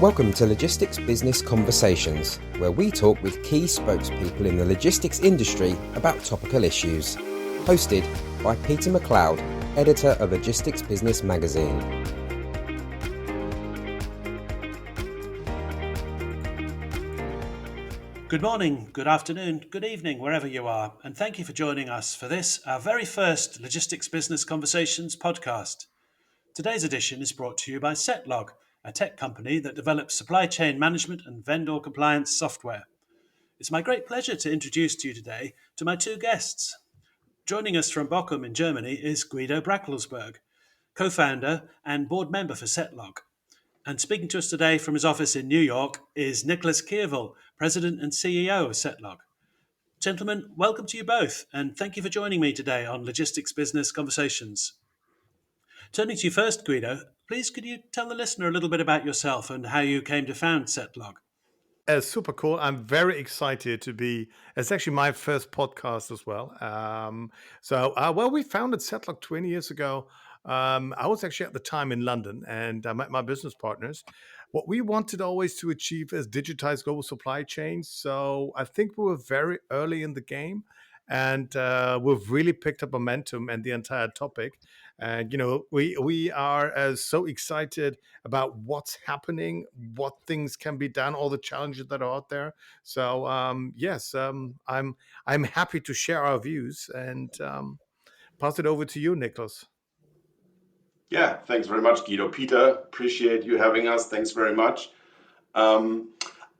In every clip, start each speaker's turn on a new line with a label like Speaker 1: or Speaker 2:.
Speaker 1: Welcome to Logistics Business Conversations, where we talk with key spokespeople in the logistics industry about topical issues. Hosted by Peter McLeod, editor of Logistics Business Magazine.
Speaker 2: Good morning, good afternoon, good evening, wherever you are, and thank you for joining us for this, our very first Logistics Business Conversations podcast. Today's edition is brought to you by Setlog, a tech company that develops supply chain management and vendor compliance software. It's my great pleasure to introduce to you today to my two guests. Joining us from Bochum in Germany is Guido Brackelsberg, co-founder and board member for Setlog. And speaking to us today from his office in New York is Nicholas Kierville, President and CEO of Setlog. Gentlemen, welcome to you both, and thank you for joining me today on Logistics Business Conversations. Turning to you first, Guido, please could you tell the listener a little bit about yourself and how you came to found Setlog?
Speaker 3: Super cool. I'm very excited to be. It's actually my first podcast as well. We founded Setlog 20 years ago. I was actually at the time in London, and I met my business partners. What we wanted always to achieve is digitize global supply chains. So I think we were very early in the game, and we've really picked up momentum and the entire topic. And we are so excited about what's happening, what things can be done, all the challenges that are out there. So yes, I'm happy to share our views and pass it over to you, Nicholas.
Speaker 4: Yeah, thanks very much, Guido. Peter, appreciate you having us. Thanks very much.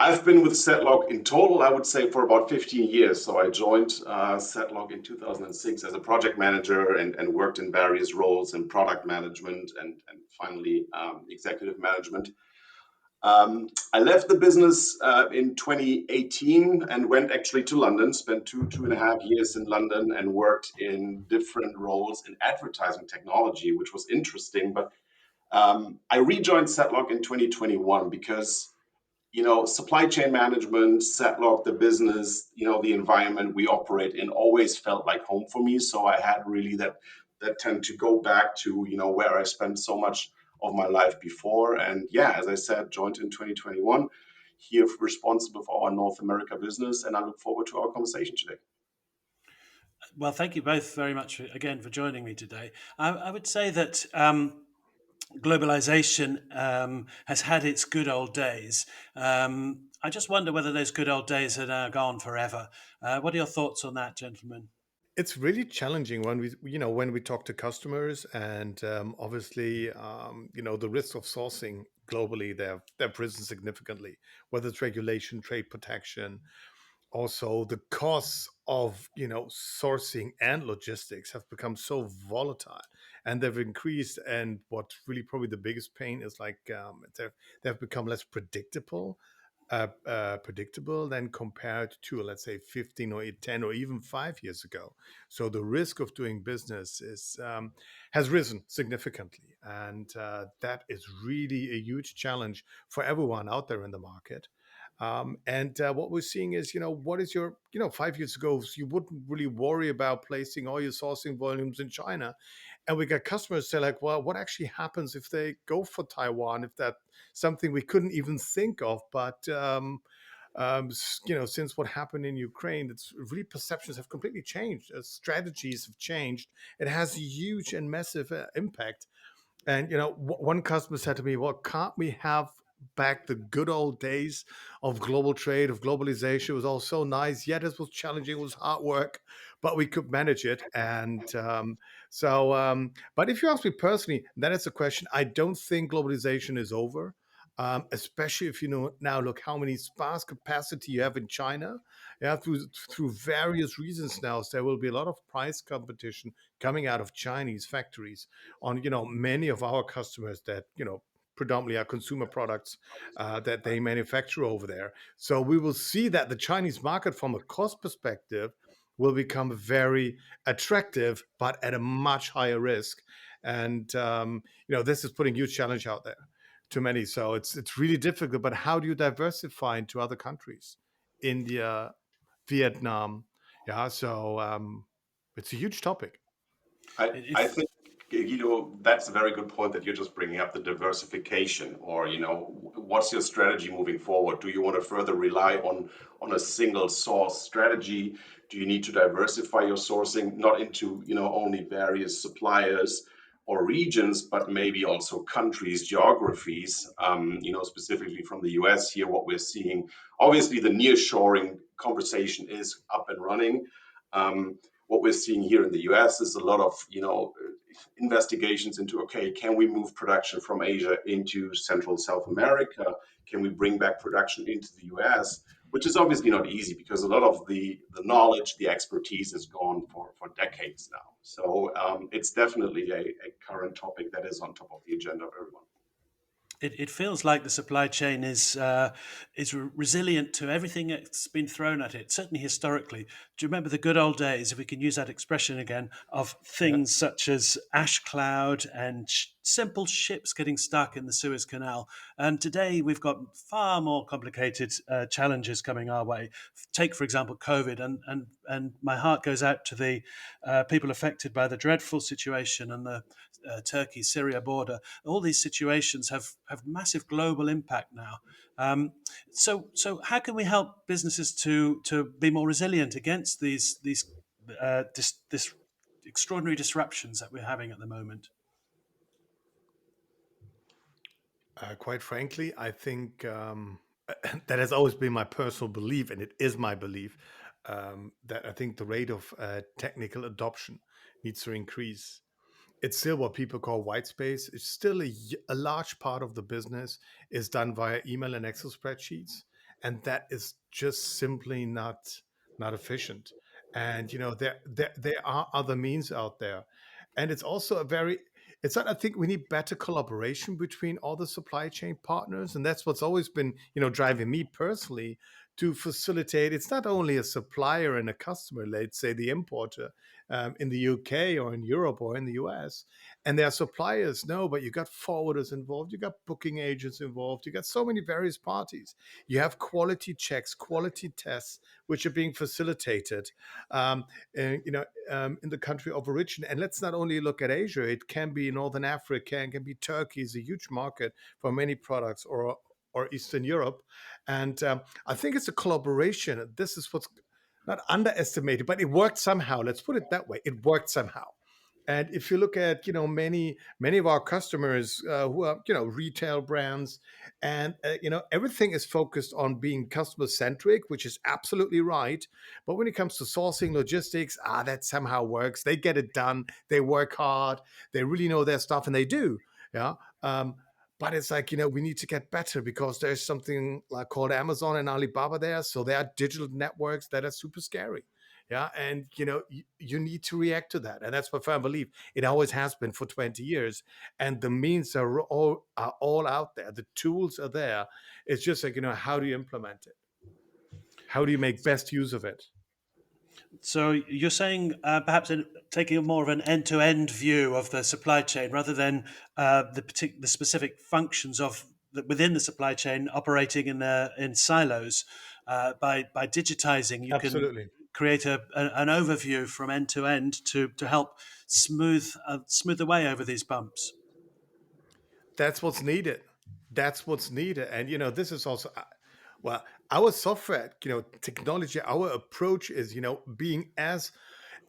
Speaker 4: I've been with Setlog in total, I would say, for about 15 years. So I joined Setlog in 2006 as a project manager and worked in various roles in product management and finally executive management. I left the business in 2018 and went actually to London, spent two and a half years in London and worked in different roles in advertising technology, which was interesting. But I rejoined Setlog in 2021 because supply chain management, Setlog, the business, the environment we operate in always felt like home for me. So I had really that tend to go back to, where I spent so much of my life before. And yeah, as I said, joined in 2021, here responsible for our North America business. And I look forward to our conversation today.
Speaker 2: Well, thank you both very much again for joining me today. I would say that globalization has had its good old days. I just wonder whether those good old days are now gone forever. What are your thoughts on that, gentlemen?
Speaker 3: It's really challenging when we talk to customers, and obviously, the risks of sourcing globally, they've risen significantly, whether it's regulation, trade protection. Also, the costs of sourcing and logistics have become so volatile, and they've increased. And what really probably the biggest pain is they've become less predictable than compared to, let's say, 15 or 10 or even 5 years ago. So the risk of doing business has risen significantly, and that is really a huge challenge for everyone out there in the market. And what we're seeing is, what is 5 years ago, you wouldn't really worry about placing all your sourcing volumes in China. And we got customers say like, well, what actually happens if they go for Taiwan, if that's something we couldn't even think of? But, since what happened in Ukraine, it's really perceptions have completely changed. Strategies have changed. It has a huge and massive impact. And one customer said to me, "Well, can't we have back the good old days of global trade, of globalization? It was all so nice. Yet it was challenging. It was hard work, but we could manage it." And but if you ask me personally, that is a question. I don't think globalization is over. Especially if now look how many sparse capacity you have in China. Yeah, through various reasons now, so there will be a lot of price competition coming out of Chinese factories on many of our customers that predominantly are consumer products that they manufacture over there. So we will see that the Chinese market from a cost perspective will become very attractive, but at a much higher risk. And this is putting huge challenge out there to many. So it's really difficult. But how do you diversify into other countries? India, Vietnam. Yeah, so it's a huge topic.
Speaker 4: I think That's a very good point that you're just bringing up, the diversification, or what's your strategy moving forward? Do you want to further rely on a single source strategy? Do you need to diversify your sourcing, not into only various suppliers or regions, but maybe also countries, geographies? Specifically from the US here, what we're seeing, obviously the nearshoring conversation is up and running. What we're seeing here in the US is a lot of investigations into, okay, can we move production from Asia into Central South America? Can we bring back production into the US? Which is obviously not easy, because a lot of the knowledge, the expertise is gone for decades now. So it's definitely a current topic that is on top of the agenda of everyone.
Speaker 2: It feels like the supply chain is resilient to everything that's been thrown at it, certainly historically. Do you remember the good old days, if we can use that expression again, of things such as ash cloud and simple ships getting stuck in the Suez Canal? And today we've got far more complicated challenges coming our way. Take, for example, COVID, and my heart goes out to the people affected by the dreadful situation and the Turkey-Syria border. All these situations have massive global impact now. So how can we help businesses to be more resilient against these this extraordinary disruptions that we're having at the moment?
Speaker 3: Quite frankly, I think that has always been my personal belief, and it is my belief, that I think the rate of technical adoption needs to increase. It's still what people call white space. It's still a large part of the business is done via email and Excel spreadsheets, and that is just simply not efficient. And there are other means out there, and it's also it's not. I think we need better collaboration between all the supply chain partners, and that's what's always been driving me personally to facilitate. It's not only a supplier and a customer, let's say the importer in the UK or in Europe or in the US, and there are suppliers, no, but you got forwarders involved, you got booking agents involved, you got so many various parties. You have quality checks, quality tests, which are being facilitated, in the country of origin. And let's not only look at Asia; it can be Northern Africa, it can be Turkey, is a huge market for many products, or Eastern Europe. And I think it's a collaboration. This is what's not underestimated, but it worked somehow. Let's put it that way. It worked somehow. And if you look at many of our customers who are retail brands, and everything is focused on being customer centric, which is absolutely right. But when it comes to sourcing, logistics, that somehow works. They get it done. They work hard. They really know their stuff, and they do. Yeah. But it's like, we need to get better, because there's something like called Amazon and Alibaba there. So there are digital networks that are super scary. Yeah. And, you need to react to that. And that's my firm belief. It always has been for 20 years. And the means are all out there. The tools are there. It's just like, how do you implement it? How do you make best use of it?
Speaker 2: So you're saying perhaps taking more of an end-to-end view of the supply chain, rather than the specific functions of within the supply chain operating in silos. By digitizing, you
Speaker 3: Absolutely.
Speaker 2: can create an overview from end to end to help smooth the way over these bumps.
Speaker 3: That's what's needed. That's what's needed. And this is also well, our software, technology, our approach is, being as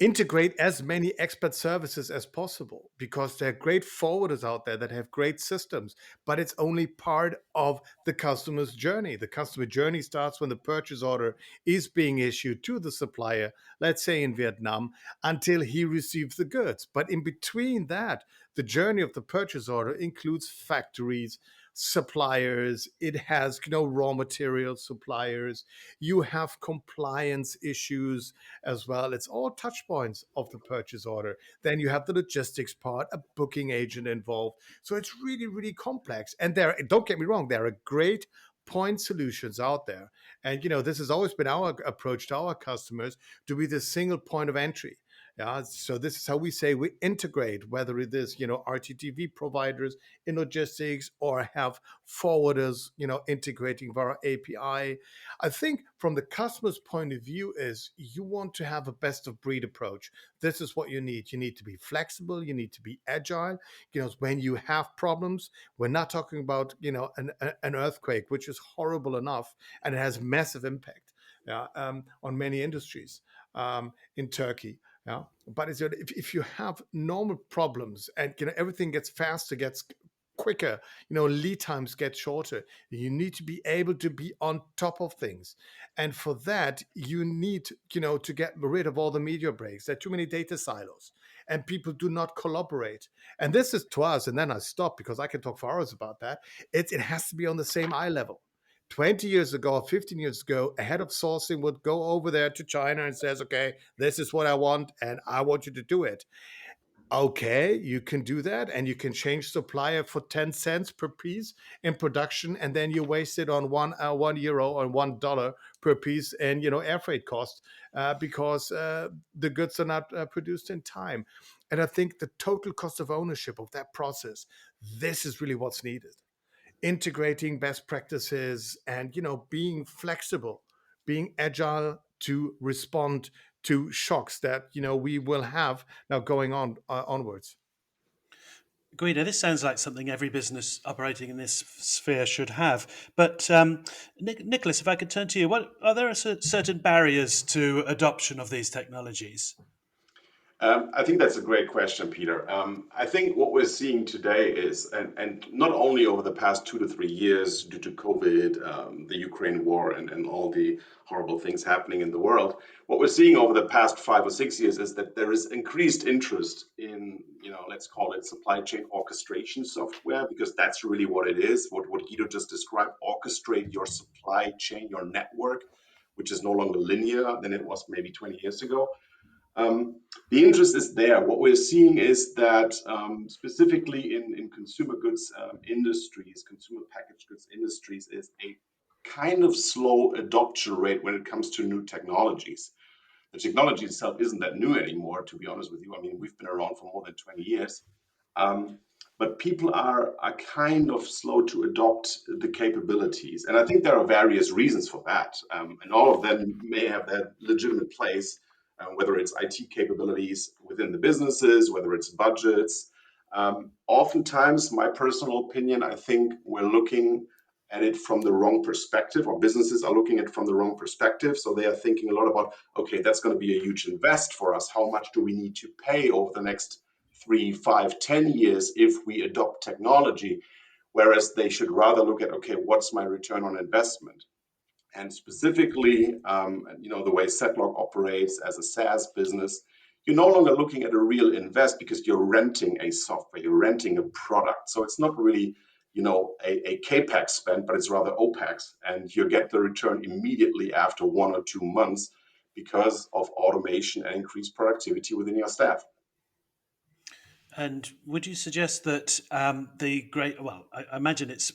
Speaker 3: integrate as many expert services as possible, because there are great forwarders out there that have great systems, but it's only part of the customer's journey. The customer journey starts when the purchase order is being issued to the supplier, let's say in Vietnam, until he receives the goods. But in between that, the journey of the purchase order includes factories, suppliers, it has raw material suppliers, you have compliance issues as well. It's all touch points of the purchase order. Then you have the logistics part, a booking agent involved. So it's really, really complex. And don't get me wrong, there are great point solutions out there. And this has always been our approach to our customers, to be the single point of entry. Yeah, so this is how we say we integrate, whether it is, RTTV providers in logistics or have forwarders, integrating via API. I think from the customer's point of view is you want to have a best of breed approach. This is what you need. You need to be flexible. You need to be agile. When you have problems, we're not talking about, an earthquake, which is horrible enough and it has massive impact, yeah, on many industries, in Turkey. Yeah, but if you have normal problems and everything gets faster, gets quicker, lead times get shorter. You need to be able to be on top of things, and for that you need to get rid of all the media breaks. There are too many data silos, and people do not collaborate. And this is to us, and then I stop because I can talk for hours about that. It has to be on the same eye level. 20 years ago or 15 years ago, a head of sourcing would go over there to China and says, okay, this is what I want and I want you to do it. Okay, you can do that and you can change supplier for 10 cents per piece in production, and then you waste it on €1 or $1 per piece and air freight costs, because the goods are not produced in time. And I think the total cost of ownership of that process, this is really what's needed. Integrating best practices and being flexible, being agile to respond to shocks that we will have now going on onwards.
Speaker 2: Guido, this sounds like something every business operating in this sphere should have. But Nicholas, if I could turn to you, what are there certain barriers to adoption of these technologies?
Speaker 4: I think that's a great question, Peter. I think what we're seeing today is, and not only over the past 2 to 3 years due to COVID, the Ukraine war, and all the horrible things happening in the world, what we're seeing over the past 5 or 6 years is that there is increased interest in, let's call it supply chain orchestration software, because that's really what it is. What Guido just described: orchestrate your supply chain, your network, which is no longer linear than it was maybe 20 years ago. The interest is there. What we're seeing is that, specifically in consumer goods industries, consumer packaged goods industries, is a kind of slow adoption rate when it comes to new technologies. The technology itself isn't that new anymore, to be honest with you. I mean, we've been around for more than 20 years. But people are kind of slow to adopt the capabilities. And I think there are various reasons for that. And all of them may have their legitimate place, whether it's IT capabilities within the businesses, whether it's budgets. Oftentimes, my personal opinion, I think we're looking at it from the wrong perspective, or businesses are looking at it from the wrong perspective. So they are thinking a lot about, okay, that's going to be a huge invest for us. How much do we need to pay over the next 3, 5, 10 years if we adopt technology? Whereas they should rather look at, okay, what's my return on investment? And specifically, the way Setlock operates as a SaaS business, you're no longer looking at a real invest, because you're renting a software, you're renting a product. So it's not really, a CapEx spend, but it's rather OpEx, and you get the return immediately after 1 or 2 months because of automation and increased productivity within your staff.
Speaker 2: And would you suggest that I imagine it's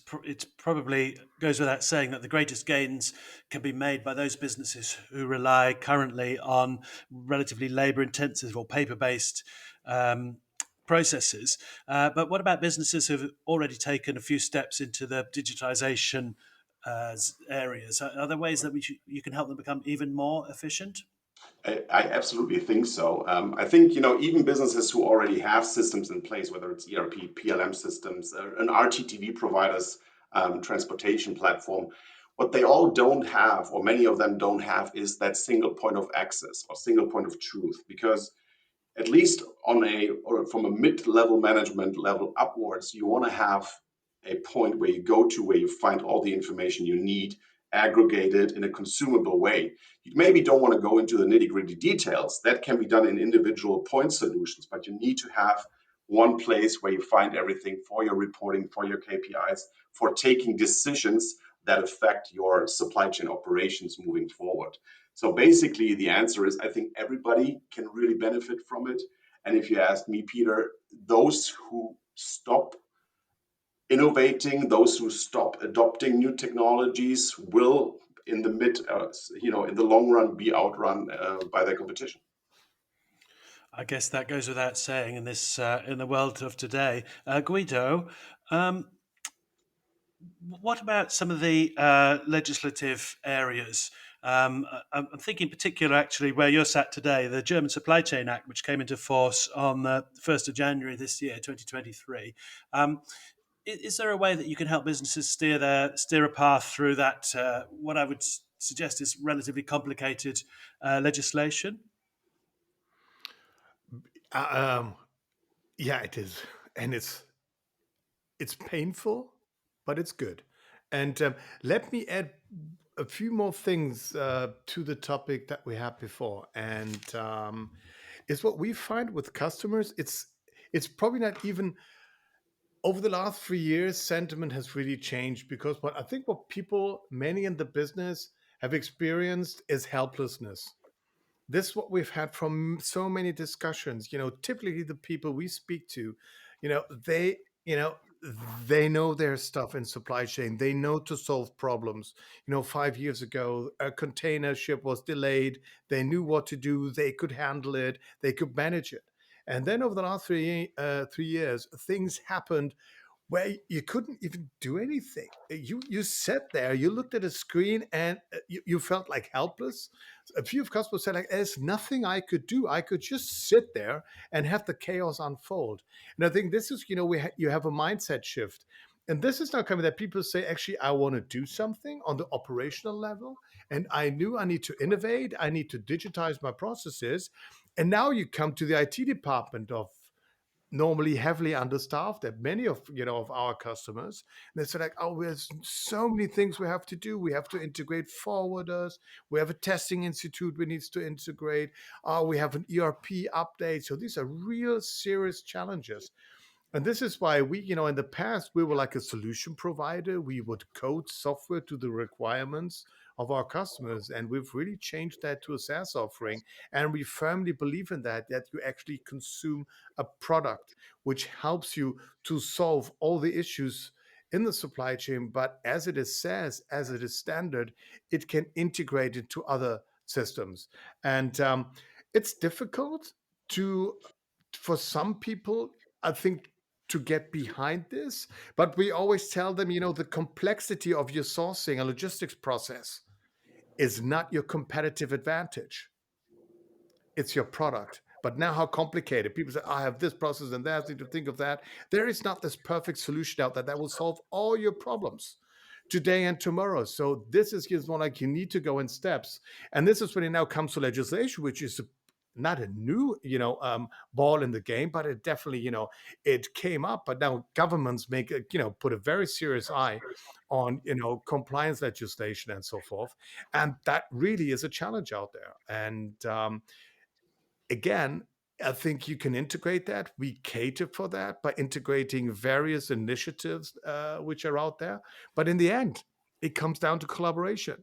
Speaker 2: probably goes without saying that the greatest gains can be made by those businesses who rely currently on relatively labor-intensive or paper-based processes. But what about businesses who've already taken a few steps into the digitization areas? Are there ways that you can help them become even more efficient?
Speaker 4: I absolutely think so. I think, even businesses who already have systems in place, whether it's ERP, PLM systems, an RTTV provider's transportation platform, what they all don't have, or many of them don't have, is that single point of access or single point of truth. Because at least from a mid-level management level upwards, you want to have a point where you go to, where you find all the information you need, aggregated in a consumable way. You maybe don't want to go into the nitty-gritty details. That can be done in individual point solutions, but you need to have one place where you find everything for your reporting, for your KPIs, for taking decisions that affect your supply chain operations moving forward. So basically, the answer is, I think everybody can really benefit from it. And if you ask me, Peter, those who stop innovating, those who stop adopting new technologies will, in the in the long run, be outrun by their competition.
Speaker 2: I guess that goes without saying in this in the world of today. Guido, um, what about some of the legislative areas? I'm thinking in particular, actually, where you're sat today, the German Supply Chain Act, which came into force on the 1st of January this year, 2023. Is there a way that you can help businesses steer a path through that, what I would suggest is relatively complicated legislation?
Speaker 3: Um, yeah, it is, and it's painful, but it's good. And let me add a few more things to the topic that we had before, and is what we find with customers. It's probably not even over the last 3 years. Sentiment has really changed because what I think what people, many in the business, have experienced is helplessness. This is what we've had from so many discussions. Typically the people we speak to, you know they you know they know their stuff in supply chain. They know to solve problems. 5 years ago a container ship was delayed. They knew what to do. They could handle it. They could manage it. And then over the last 3 years things happened where you couldn't even do anything. You sat there, you looked at a screen, and you felt like helpless. A few of customers said, like, there's nothing I could do. I could just sit there and have the chaos unfold. And I think this is, you have a mindset shift. And this is now coming that people say, actually, I want to do something on the operational level. And I knew I need to innovate. I need to digitize my processes. And now you come to the IT department of normally heavily understaffed at many of our customers. And they say, like, oh, there's so many things we have to do. We have to integrate forwarders. We have a testing institute we need to integrate. We have an ERP update. So these are real serious challenges. And this is why we, in the past, we were like a solution provider. We would code software to the requirements of our customers. And we've really changed that to a SaaS offering. And we firmly believe in that you actually consume a product which helps you to solve all the issues in the supply chain. But as it is SaaS, as it is standard, it can integrate into other systems. And it's difficult to, for some people, I think, to get behind this. But we always tell them, the complexity of your sourcing a logistics process is not your competitive advantage. It's your product. But now how complicated. People say, I have this process and that, I need to think of that. There is not this perfect solution out there that will solve all your problems today and tomorrow. So this is just more like you need to go in steps. And this is when it now comes to legislation, which is not a new, ball in the game, but it definitely, it came up. But now governments put a very serious eye on, compliance legislation and so forth. And that really is a challenge out there. And again, I think you can integrate that. We cater for that by integrating various initiatives which are out there. But in the end, it comes down to collaboration,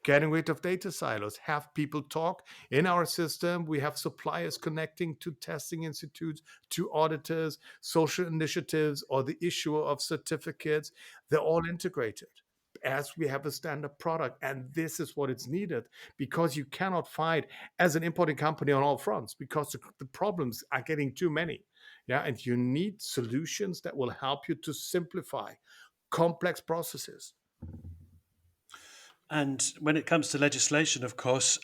Speaker 3: getting rid of data silos, have people talk. In our system, we have suppliers connecting to testing institutes, to auditors, social initiatives, or the issuer of certificates. They're all integrated as we have a standard product. And this is what it's needed, because you cannot fight as an importing company on all fronts, because the problems are getting too many. Yeah, and you need solutions that will help you to simplify complex processes.
Speaker 2: And when it comes to legislation, of course,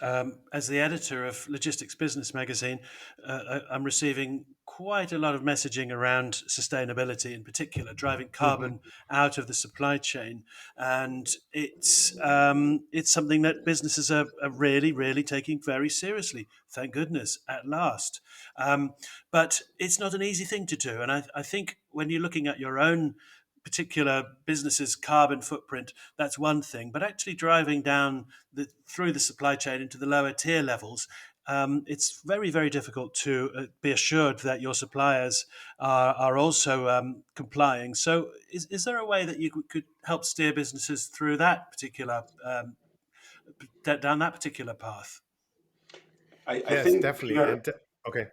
Speaker 2: as the editor of Logistics Business Magazine, I'm receiving quite a lot of messaging around sustainability, in particular, driving carbon out of the supply chain. And it's something that businesses are really, really taking very seriously. Thank goodness, at last. But it's not an easy thing to do. And I think when you're looking at your own particular business's carbon footprint, that's one thing. But actually driving down through the supply chain into the lower tier levels, it's very, very difficult to be assured that your suppliers are also complying. So is there a way that you could help steer businesses through that particular, down that particular path?
Speaker 4: I
Speaker 3: Yes,
Speaker 4: think,
Speaker 3: definitely.
Speaker 4: Peter,
Speaker 3: And okay.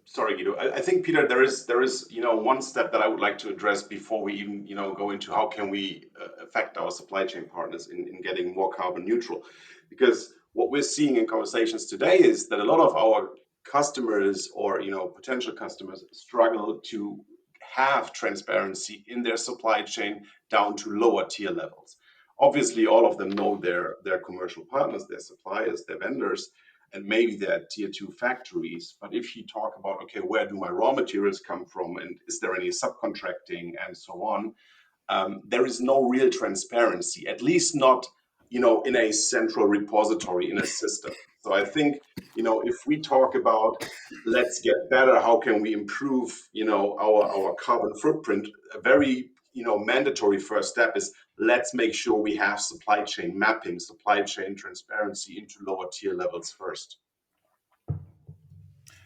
Speaker 4: sorry, Guido. I think, Peter, there is one step that I would like to address before we even go into how can we affect our supply chain partners in getting more carbon neutral, because what we're seeing in conversations today is that a lot of our customers or potential customers struggle to have transparency in their supply chain down to lower tier levels. Obviously, all of them know their commercial partners, their suppliers, their vendors, and maybe their tier two factories. But if you talk about, okay, where do my raw materials come from, and is there any subcontracting and so on, there is no real transparency, at least not, in a central repository in a system. So I think, if we talk about let's get better, how can we improve, our carbon footprint, a very, mandatory first step is let's make sure we have supply chain mapping, supply chain transparency into lower tier levels first.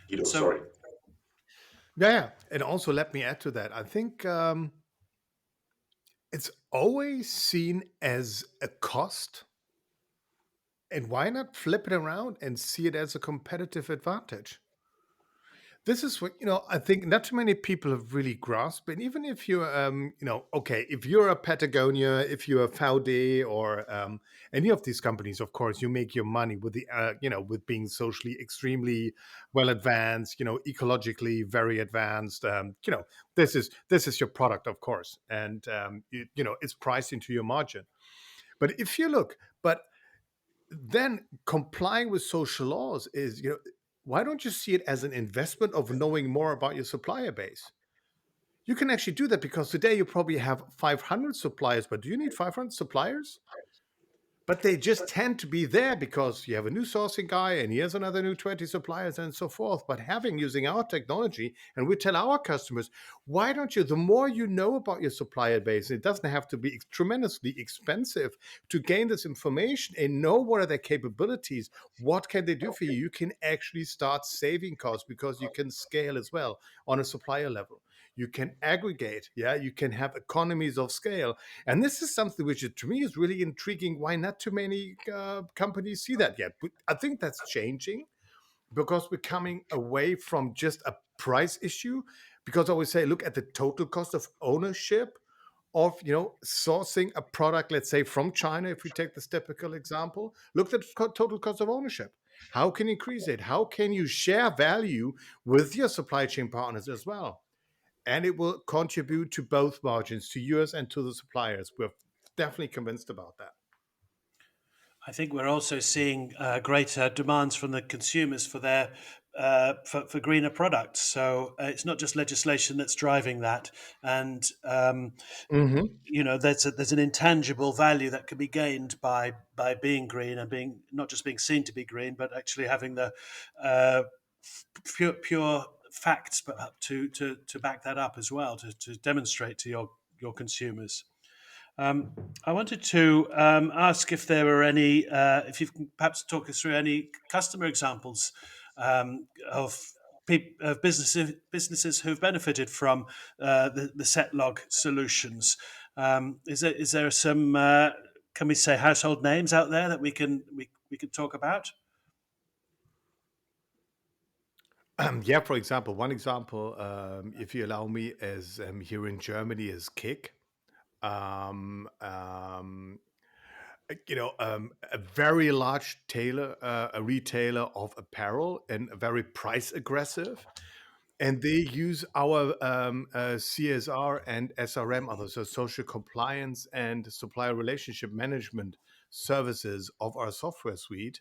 Speaker 4: Guido,
Speaker 2: So-
Speaker 4: sorry.
Speaker 3: Yeah. And also, let me add to that. I think it's always seen as a cost. And why not flip it around and see it as a competitive advantage? This is what, I think not too many people have really grasped. And even if you're, okay, if you're a Patagonia, if you're a Faude or any of these companies, of course, you make your money with the, with being socially extremely well advanced, ecologically very advanced. This is your product, of course, and it's priced into your margin. But if you look, then complying with social laws is, why don't you see it as an investment of knowing more about your supplier base? You can actually do that because today you probably have 500 suppliers, but do you need 500 suppliers? But they just tend to be there because you have a new sourcing guy and he has another new 20 suppliers and so forth. But using our technology, and we tell our customers, why don't you, the more you know about your supplier base, it doesn't have to be tremendously expensive to gain this information and know what are their capabilities, what can they do for you. You can actually start saving costs because you can scale as well on a supplier level. You can aggregate, you can have economies of scale. And this is something which to me is really intriguing. Why not too many companies see that yet? But I think that's changing because we're coming away from just a price issue. Because I always say, look at the total cost of ownership of sourcing a product, let's say from China. If we take this typical example, look at the total cost of ownership. How can you increase it? How can you share value with your supply chain partners as well? And it will contribute to both margins, to yours and to the suppliers. We're definitely convinced about that.
Speaker 2: I think we're also seeing greater demands from the consumers for their for greener products. So it's not just legislation that's driving that, and there's an intangible value that can be gained by being green and being not just being seen to be green, but actually having the pure facts to back that up as well, to demonstrate to your consumers. I wanted to ask if there were any, if you can perhaps talk us through any customer examples of businesses who've benefited from the SetLog solutions. Is there some, can we say, household names out there that we can talk about?
Speaker 3: For example, one example, if you allow me, is here in Germany is Kick. A very large a retailer of apparel and very price aggressive. And they use our CSR and SRM, others, so social compliance and supplier relationship management services of our software suite.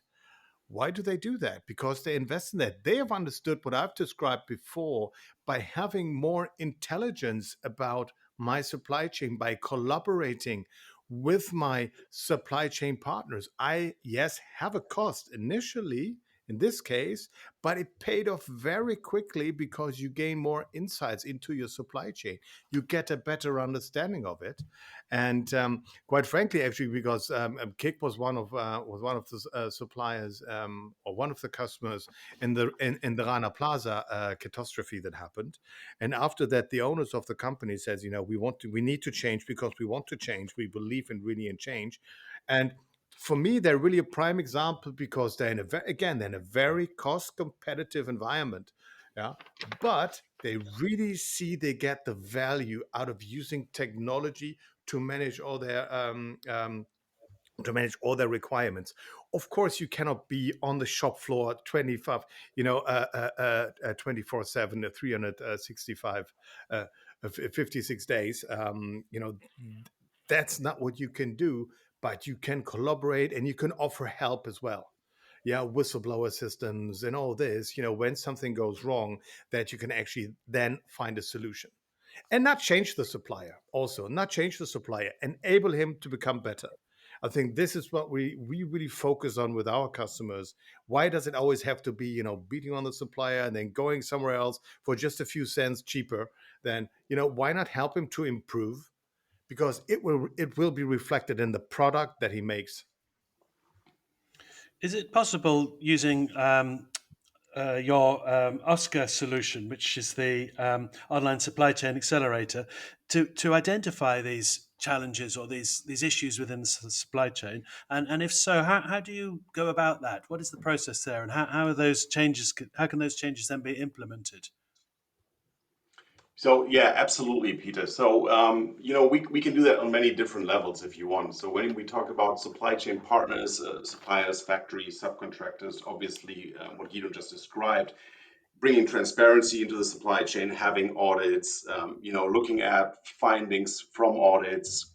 Speaker 3: Why do they do that? Because they invest in that. They have understood what I've described before by having more intelligence about my supply chain, by collaborating with my supply chain partners. I, yes, have a cost initially in this case, but it paid off very quickly because you gain more insights into your supply chain. You get a better understanding of it. And quite frankly, actually, because Kick was one of the suppliers or one of the customers in the Rana Plaza catastrophe that happened. And after that, the owners of the company says, we need to change because we want to change. We believe in change. And for me, they're really a prime example because they're in a very cost competitive environment. Yeah. But they really see they get the value out of using technology to manage all their requirements. of course, you cannot be on the shop floor 24/7, 365, 56 days. That's not what you can do, but you can collaborate and you can offer help as well. Yeah, whistleblower systems and all this, when something goes wrong, that you can actually then find a solution and not change the supplier, also, not change the supplier, enable him to become better. I think this is what we really focus on with our customers. Why does it always have to be, beating on the supplier and then going somewhere else for just a few cents cheaper? Then, why not help him to improve? Because it will be reflected in the product that he makes.
Speaker 2: Is it possible using your Oscar solution, which is the online supply chain accelerator, to identify these challenges or these issues within the supply chain? And if so, how do you go about that? What is the process there, and how are those changes? How can those changes then be implemented?
Speaker 4: So yeah, absolutely, Peter. So we can do that on many different levels if you want. So when we talk about supply chain partners, suppliers, factories, subcontractors, obviously what Guido just described, bringing transparency into the supply chain, having audits, looking at findings from audits,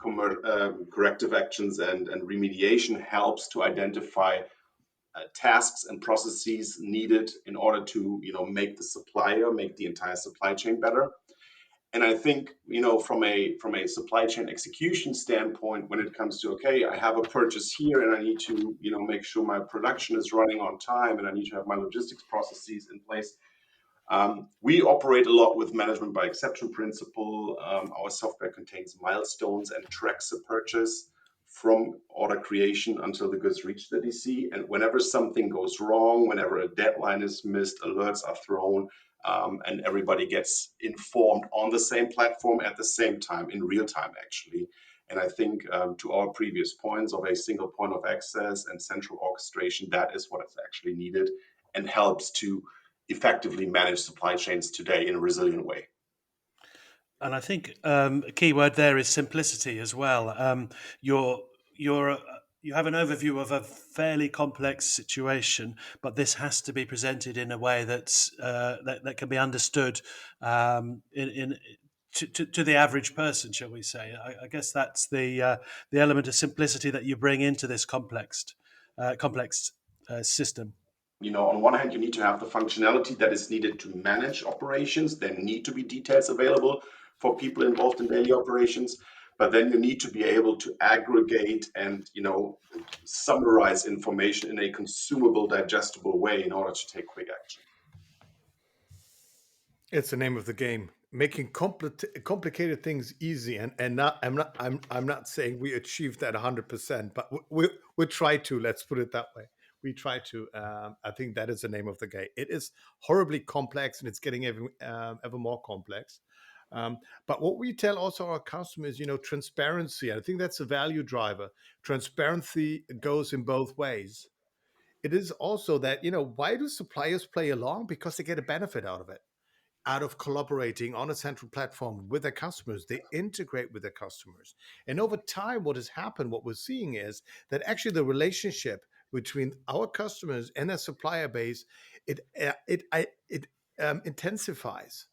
Speaker 4: corrective actions, and remediation helps to identify tasks and processes needed in order to make the entire supply chain better. And I think from a supply chain execution standpoint, when it comes to, okay, I have a purchase here and I need to make sure my production is running on time and I need to have my logistics processes in place. We operate a lot with management by exception principle. Our software contains milestones and tracks a purchase from order creation until the goods reach the DC. And whenever something goes wrong, whenever a deadline is missed, alerts are thrown, and everybody gets informed on the same platform at the same time, in real time, actually. And I think to our previous points of a single point of access and central orchestration, that is what is actually needed and helps to effectively manage supply chains today in a resilient way.
Speaker 2: And I think a key word there is simplicity as well. You're you have an overview of a fairly complex situation, but this has to be presented in a way that can be understood in to the average person, shall we say? I guess that's the element of simplicity that you bring into this complex system.
Speaker 4: On one hand, you need to have the functionality that is needed to manage operations. There need to be details available for people involved in daily operations, but then you need to be able to aggregate and summarize information in a consumable, digestible way in order to take quick action.
Speaker 3: It's the name of the game. Making complicated things easy, and not. I'm not saying we achieved that 100%, but we try to. Let's put it that way. We try to. I think that is the name of the game. It is horribly complex, and it's getting ever more complex. But what we tell also our customers, transparency. I think that's a value driver. Transparency goes in both ways. It is also that, why do suppliers play along? Because they get a benefit out of it, out of collaborating on a central platform with their customers. They integrate with their customers. And over time, what has happened, what we're seeing is that actually the relationship between our customers and their supplier base, it intensifies.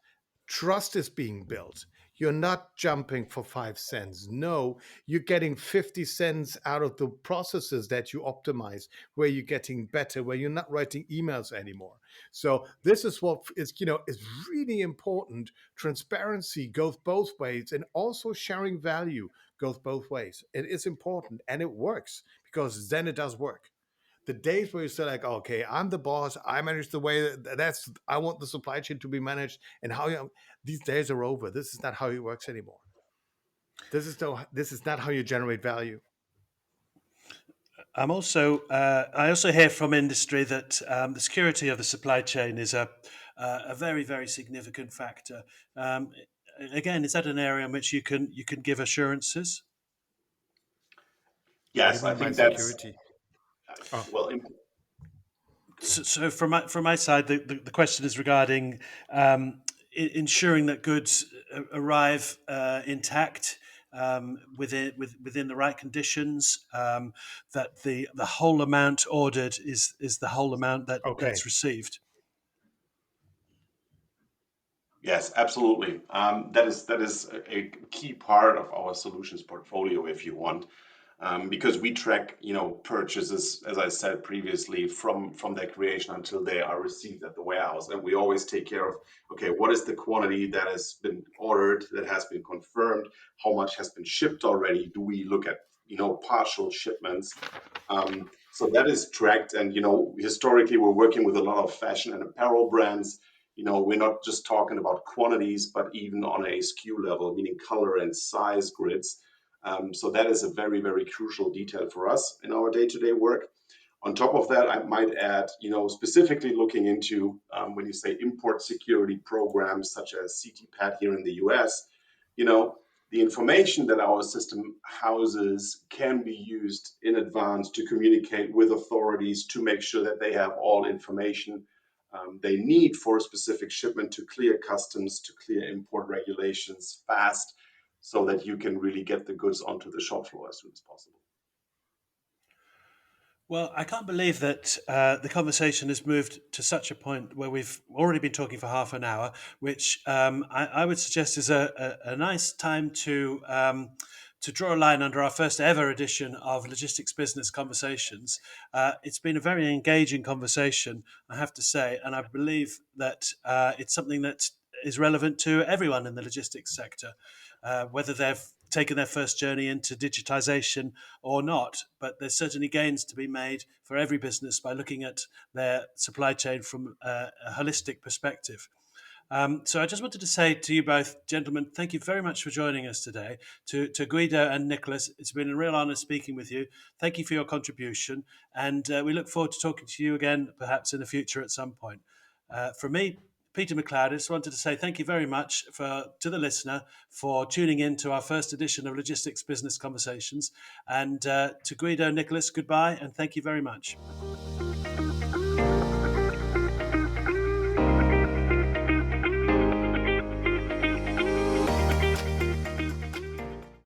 Speaker 3: Trust is being built. You're not jumping for 5 cents. No, you're getting 50 cents out of the processes that you optimize, where you're getting better, where you're not writing emails anymore. So this is what is really important. Transparency goes both ways, and also sharing value goes both ways. It is important, and it works, because then it does work. The days where you say like, okay, I'm the boss, I manage the way I want the supply chain to be managed, and these days are over. This is not how it works anymore. This is not how you generate value.
Speaker 2: I also hear from industry that the security of the supply chain is a very, very significant factor. Again, is that an area in which you can give assurances?
Speaker 4: Yes,
Speaker 3: What
Speaker 4: I
Speaker 3: do you mean
Speaker 4: think
Speaker 3: by
Speaker 4: that's
Speaker 3: security? Oh.
Speaker 4: well.
Speaker 2: So from my side, the question is regarding ensuring that goods arrive intact, within the right conditions, that the whole amount ordered is the whole amount
Speaker 3: Okay.
Speaker 2: that's received.
Speaker 4: Yes, absolutely. That is a key part of our solutions portfolio, if you want, because we track, purchases, as I said previously, from their creation until they are received at the warehouse, and we always take care of, okay, what is the quantity that has been ordered, that has been confirmed, how much has been shipped already? Do we look at, partial shipments? So that is tracked, and historically we're working with a lot of fashion and apparel brands. We're not just talking about quantities, but even on a SKU level, meaning color and size grids. So that is a very, very crucial detail for us in our day-to-day work. On top of that, I might add, specifically looking into when you say import security programs such as CTPAT here in the US, you know, the information that our system houses can be used in advance to communicate with authorities to make sure that they have all information they need for a specific shipment to clear customs, to clear import regulations fast, so that you can really get the goods onto the shop floor as soon as possible.
Speaker 2: Well, I can't believe that the conversation has moved to such a point where we've already been talking for half an hour, which I would suggest is a nice time to draw a line under our first ever edition of Logistics Business Conversations. It's been a very engaging conversation, I have to say, and I believe that it's something that is relevant to everyone in the logistics sector, whether they've taken their first journey into digitization or not. But there's certainly gains to be made for every business by looking at their supply chain from a holistic perspective. So I just wanted to say to you both, gentlemen, thank you very much for joining us today. To Guido and Nicholas, it's been a real honour speaking with you. Thank you for your contribution, and we look forward to talking to you again, perhaps in the future at some point. From me, Peter McLeod, I just wanted to say thank you very much to the listener for tuning in to our first edition of Logistics Business Conversations. And to Guido, Nicholas, goodbye, and thank you very much.